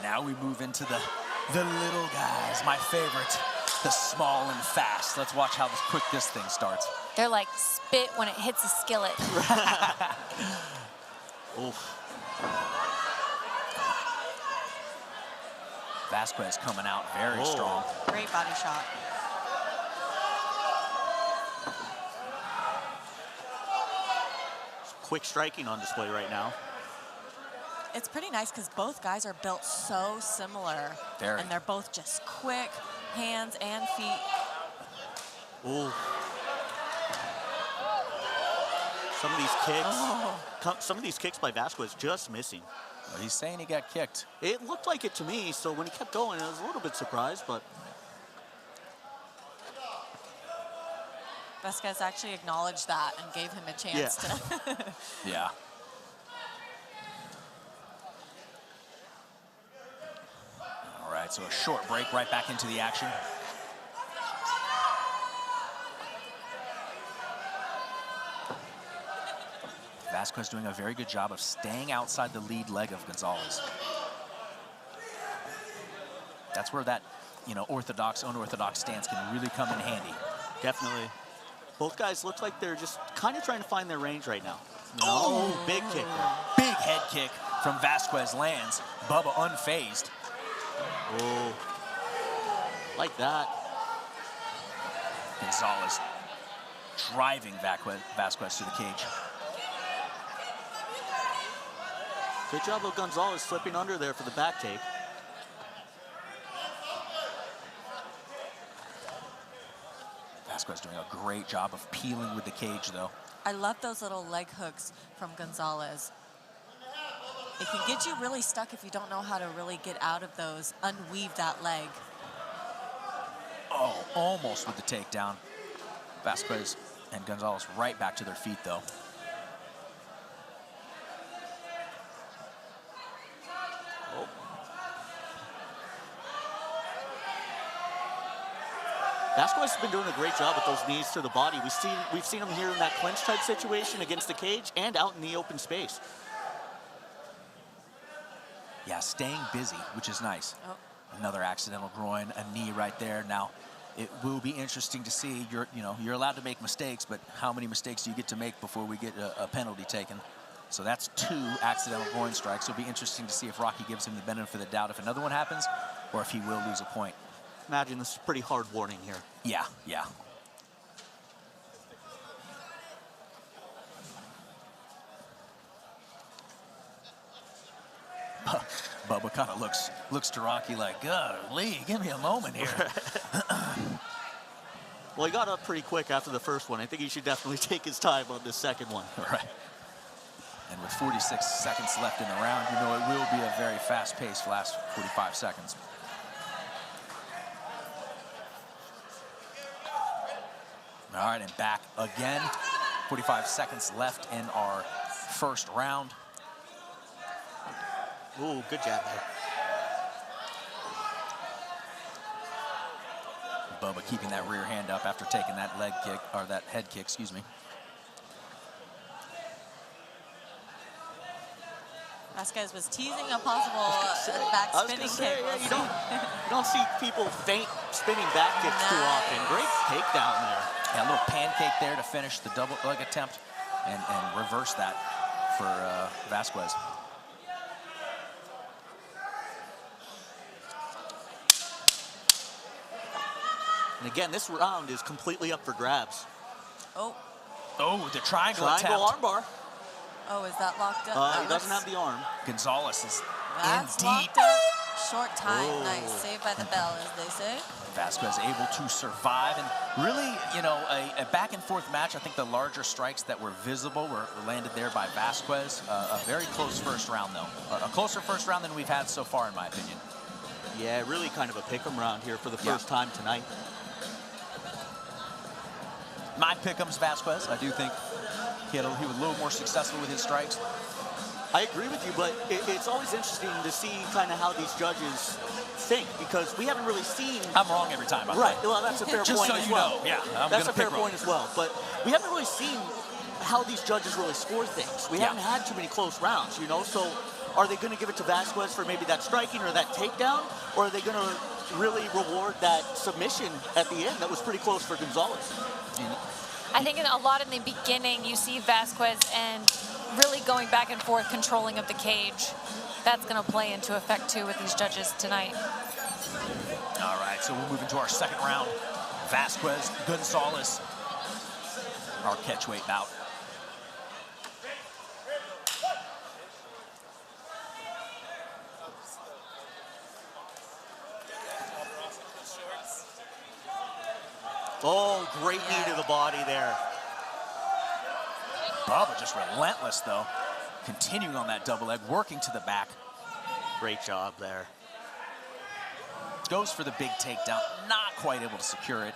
Now we move into the little guys, my favorite, the small and fast. Let's watch how quick this thing starts. They're like spit when it hits a skillet. Oof. Vasquez coming out very strong. Great body shot. Quick striking on display right now. It's pretty nice because both guys are built so similar. Very. And they're both just quick hands and feet. Ooh. Some of these kicks by Vasquez just missing. Well, he's saying he got kicked. It looked like it to me, so when he kept going, I was a little bit surprised, but. Vasquez actually acknowledged that and gave him a chance to. Yeah. All right, so a short break, right back into the action. Vasquez doing a very good job of staying outside the lead leg of Gonzales. That's where that, orthodox, unorthodox stance can really come in handy. Definitely. Both guys look like they're just kind of trying to find their range right now. Oh, big kick there. Big head kick from Vasquez lands. Bubba unfazed. Oh, like that. Gonzales driving Vasquez to the cage. Good job of Gonzales slipping under there for the back take. Vasquez doing a great job of peeling with the cage, though. I love those little leg hooks from Gonzales. It can get you really stuck if you don't know how to really get out of those, unweave that leg. Oh, almost with the takedown. Vasquez and Gonzales right back to their feet, though. Vasquez has been doing a great job with those knees to the body. We've seen him here in that clinch type situation against the cage and out in the open space. Yeah, staying busy, which is nice. Oh. Another accidental groin, a knee right there. Now, it will be interesting to see. You're allowed to make mistakes, but how many mistakes do you get to make before we get a penalty taken? So that's 2 accidental groin strikes. It'll be interesting to see if Rocky gives him the benefit of the doubt if another one happens, or if he will lose a point. Imagine this is a pretty hard warning here. Yeah, yeah. Bubba kind of looks to Rocky like, Lee, give me a moment here. Well, he got up pretty quick after the first one. I think he should definitely take his time on this second one. Right. And with 46 seconds left in the round, it will be a very fast-paced last 45 seconds. All right, and back again. 45 seconds left in our first round. Ooh, good jab there. Bubba keeping that rear hand up after taking that leg kick, or that head kick, excuse me. Vasquez was teasing a possible back spinning kick. Yeah, you don't see people feint spinning back kicks too often. Great takedown there. Yeah, a little pancake there to finish the double leg attempt and reverse that for Vasquez. And again, this round is completely up for grabs. Oh, the triangle Triangle attempt. armbar. oh, is that locked up? He doesn't have the arm. Gonzales is That's in deep. locked up. Short time. Oh. Nice. Saved by the bell, as they say. Vasquez able to survive, and really, a back and forth match. I think the larger strikes that were visible were landed there by Vasquez. A very close first round, though. A closer first round than we've had so far, in my opinion. Yeah, really kind of a pick'em round here for the first time tonight. My pick'em's Vasquez. I do think he was a little more successful with his strikes. I agree with you, but it's always interesting to see kind of how these judges think, because we haven't really seen. I'm wrong every time. Right. Well, that's a fair Just point so as you well. know, yeah. That's a fair point as well. But we haven't really seen how these judges really score things. We haven't had too many close rounds, So Are they going to give it to Vasquez for maybe that striking or that takedown? Or are they going to really reward that submission at the end that was pretty close for Gonzales? I think a lot in the beginning, you see Vasquez and really going back and forth, controlling of the cage. That's going to play into effect, too, with these judges tonight. All right, so we'll move into our second round. Vasquez, Gonzales, our catchweight bout. Oh, great knee to the body there. Bubba just relentless, though. Continuing on that double leg, working to the back. Great job there. Goes for the big takedown, not quite able to secure it.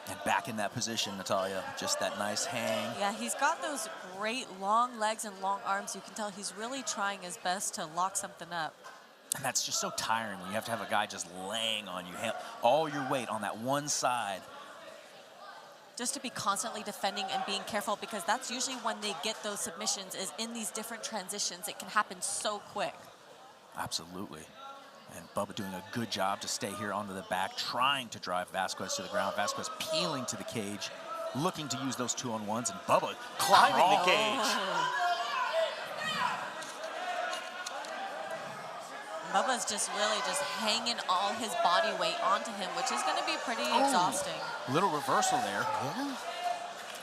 And back in that position, Natalia, just that nice hang. Yeah, he's got those great long legs and long arms. You can tell he's really trying his best to lock something up. And that's just so tiring when you have to have a guy just laying on you, all your weight on that one side. Just to be constantly defending and being careful, because that's usually when they get those submissions, is in these different transitions. It can happen so quick. Absolutely. And Bubba doing a good job to stay here onto the back, trying to drive Vasquez to the ground. Vasquez peeling to the cage, looking to use those 2-on-1s, and Bubba climbing the cage. Bubba's just really just hanging all his body weight onto him, which is going to be pretty exhausting. Little reversal there. Yeah.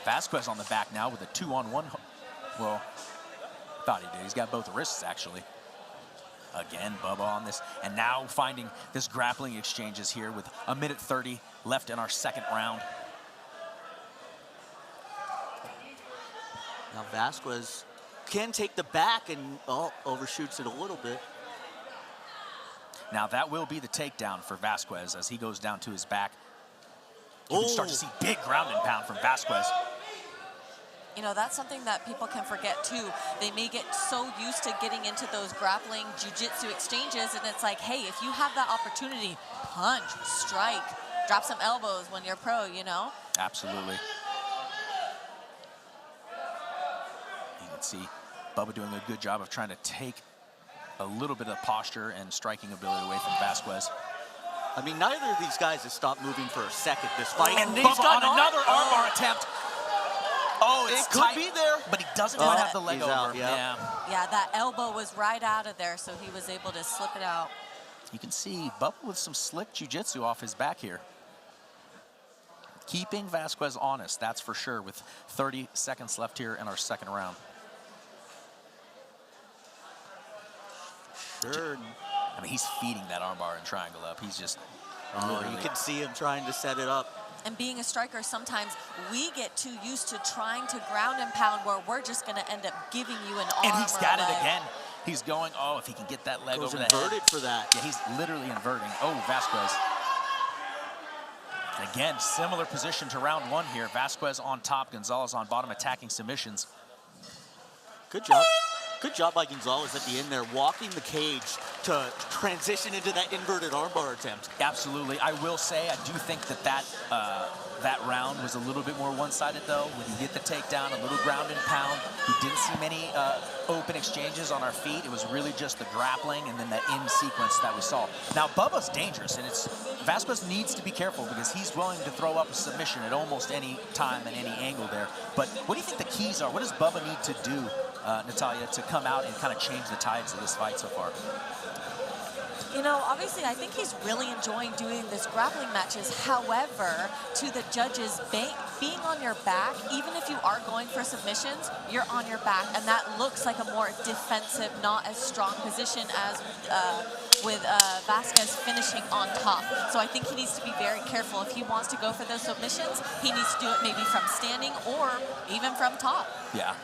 Vasquez on the back now with a 2-on-1. Well, thought he did. He's got both wrists, actually. Again, Bubba on this. And now finding this grappling exchanges here with 1:30 left in our second round. Now Vasquez can take the back and overshoots it a little bit. Now that will be the takedown for Vasquez as he goes down to his back. You can start to see big ground and pound from Vasquez. You know, that's something that people can forget too. They may get so used to getting into those grappling jiu-jitsu exchanges, and it's like, hey, if you have that opportunity, punch, strike, drop some elbows when you're pro, you know? Absolutely. You can see Bubba doing a good job of trying to take a little bit of posture and striking ability away from Vasquez. I mean, neither of these guys has stopped moving for a second this fight. And Bubba on another armbar attempt. Oh, it could be there, but he doesn't have the leg over. Out, yeah, that elbow was right out of there, so he was able to slip it out. You can see Bubba with some slick jiu-jitsu off his back here. Keeping Vasquez honest, that's for sure, with 30 seconds left here in our second round. Sure. I mean, he's feeding that armbar and triangle up. He's just you can see him trying to set it up. And being a striker, sometimes we get too used to trying to ground and pound where we're just going to end up giving you an arm. And he's got it again. He's going, if he can get that leg over the head. Inverted for that. Yeah, he's literally inverting. Oh, Vasquez. And again, similar position to round one here. Vasquez on top, Gonzales on bottom, attacking submissions. Good job. Good job by Gonzales at the end there, walking the cage to transition into that inverted armbar attempt. Absolutely. I will say, I do think that round was a little bit more one-sided, though. When you get the takedown, a little ground and pound. We didn't see many open exchanges on our feet. It was really just the grappling and then the in sequence that we saw. Now, Bubba's dangerous, and Vasquez needs to be careful because he's willing to throw up a submission at almost any time and any angle there. But what do you think the keys are? What does Bubba need to do, Natalia, to come out and kind of change the tides of this fight so far? You know, obviously, I think he's really enjoying doing this grappling matches. However, to the judges, being on your back, even if you are going for submissions, you're on your back, and that looks like a more defensive, not as strong position as with Vasquez finishing on top. So I think he needs to be very careful. If he wants to go for those submissions, he needs to do it maybe from standing or even from top. Yeah.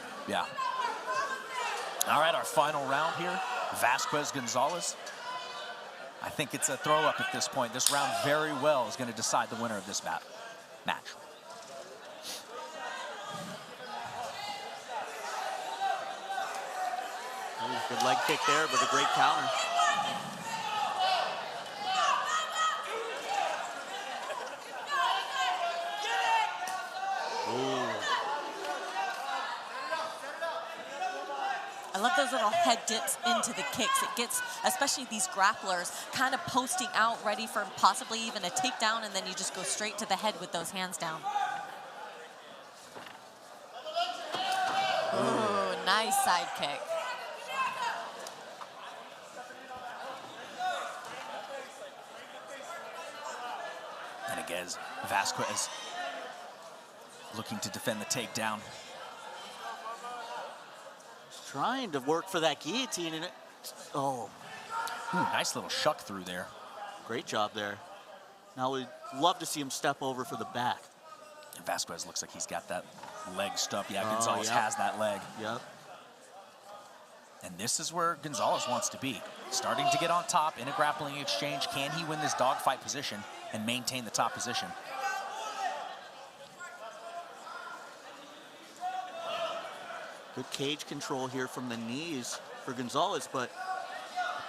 All right, our final round here, Vasquez-Gonzales. I think it's a throw-up at this point. This round very well is going to decide the winner of this match. Good leg kick there, but a great counter. I love those little head dips into the kicks. It gets, especially these grapplers, kind of posting out, ready for possibly even a takedown, and then you just go straight to the head with those hands down. Ooh, nice side kick. And again, Vasquez looking to defend the takedown. Trying to work for that guillotine, and oh. Ooh, nice little shuck through there. Great job there. Now we'd love to see him step over for the back. And Vasquez looks like he's got that leg stuffed. Yeah, Gonzales has that leg. Yep. And this is where Gonzales wants to be. Starting to get on top in a grappling exchange. Can he win this dogfight position and maintain the top position? Good cage control here from the knees for Gonzales, but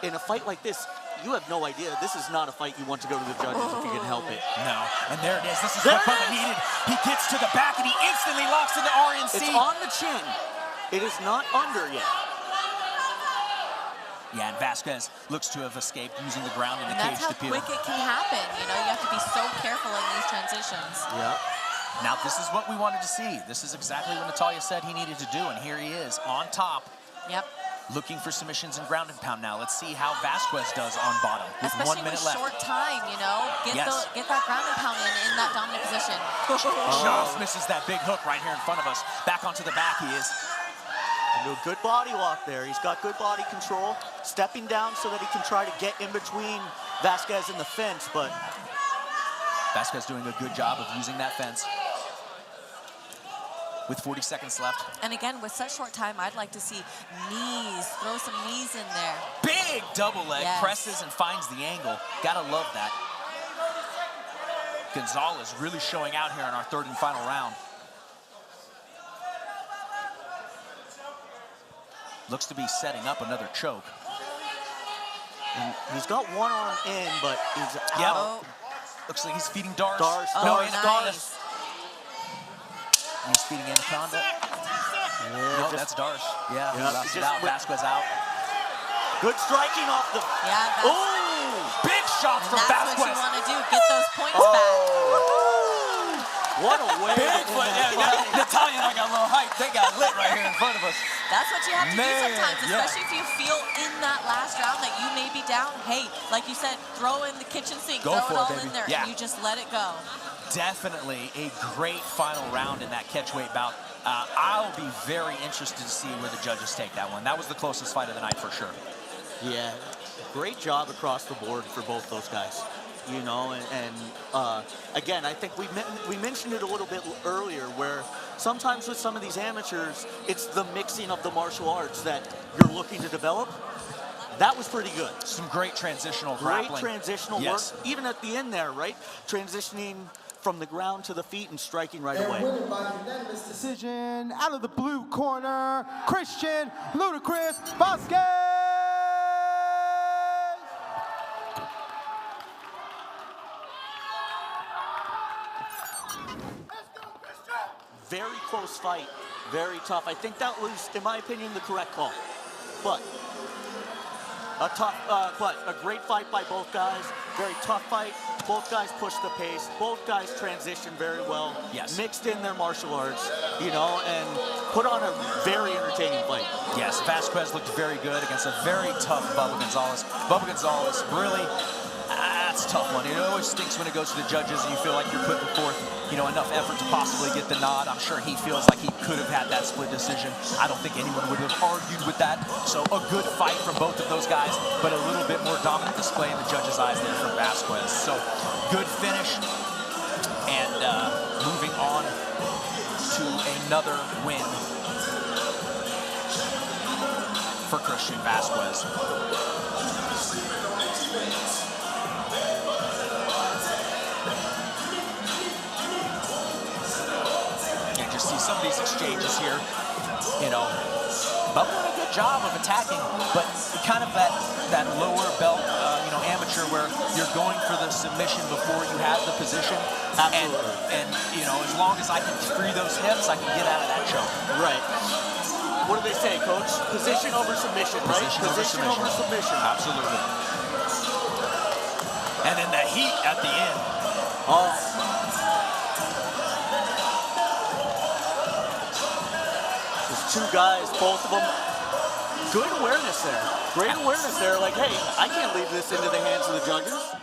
in a fight like this, you have no idea. This is not a fight you want to go to the judges if you can help it. No, and there it is. This is what Bubba needed. He gets to the back and he instantly locks in the RNC. It's on the chin. It is not under yet. Yeah, and Vasquez looks to have escaped using the ground in the cage to peel. That's how quick it can happen. You know, you have to be so careful in these transitions. Yep. Now, this is what we wanted to see. This is exactly what Natalia said he needed to do, and here he is on top. Yep. Looking for submissions and ground and pound now. Let's see how Vasquez does on bottom with Especially 1 minute with left. short time, you know. Get that ground and pound in that dominant position. Just misses that big hook right here in front of us. Back onto the back he is. A good body walk there. He's got good body control. Stepping down so that he can try to get in between Vasquez and the fence, but Vasquez doing a good job of using that fence. With 40 seconds left. And again, with such short time, I'd like to see knees. Throw some knees in there. Big double leg, yes. presses and finds the angle. Gotta love that. Gonzales really showing out here in our third and final round. Looks to be setting up another choke. And he's got one arm in, but he's out. Yep. Looks like he's feeding Dars. Oh, No, it's nice. Dars. He's feeding Anaconda. No, that's Dars. Yeah, he lost it out. Vasquez out. Good striking off the... Yeah, Ooh! Big shots from that's Vasquez. what you want to do. Get those points back. What a way. Big foot. Yeah, Natalia and I got a little hype. They got lit right here in front of us. That's what you have to do sometimes, yeah. especially if you feel in that last round that you may be down. Hey, like you said, throw in the kitchen sink. Go throw it for it, all baby. in there, Yeah. and you just let it go. Definitely a great final round in that catchweight bout. I'll be very interested to see where the judges take that one. That was the closest fight of the night for sure. Yeah, great job across the board for both those guys. You know, and again, I think we mentioned it a little bit earlier, where sometimes with some of these amateurs, it's the mixing of the martial arts that you're looking to develop. That was pretty good. Some great transitional grappling. Great transitional work, even at the end there, right? Transitioning from the ground to the feet and striking right away. Winning by unanimous decision, out of the blue corner, Christian Ludacris Vasquez! Very close fight, very tough. I think that was, in my opinion, the correct call. But a great fight by both guys. Very tough fight. Both guys pushed the pace. Both guys transitioned very well. Yes. Mixed in their martial arts, you know, and put on a very entertaining fight. Yes, Vasquez looked very good against a very tough Bubba Gonzales. Bubba Gonzales, really, that's a tough one. It always stinks when it goes to the judges and you feel like you're putting forth, you know, enough effort to possibly get the nod. I'm sure he feels like he could have had that split decision. I don't think anyone would have argued with that. So a good fight from both of those guys, but a little bit more dominant display in the judges' eyes there from Vasquez. So good finish, and moving on to another win for Christian Vasquez. See some of these exchanges here, you know, Bubba did a good job of attacking, but kind of that lower belt, you know, amateur where you're going for the submission before you have the position. And you know, as long as I can free those hips, I can get out of that choke. Right. what do they say, Coach? Position over submission, right? Position over submission. Absolutely. And then the heat at the end. Oh. There's two guys, both of them. Good awareness there. Great awareness there. Like, hey, I can't leave this into the hands of the judges.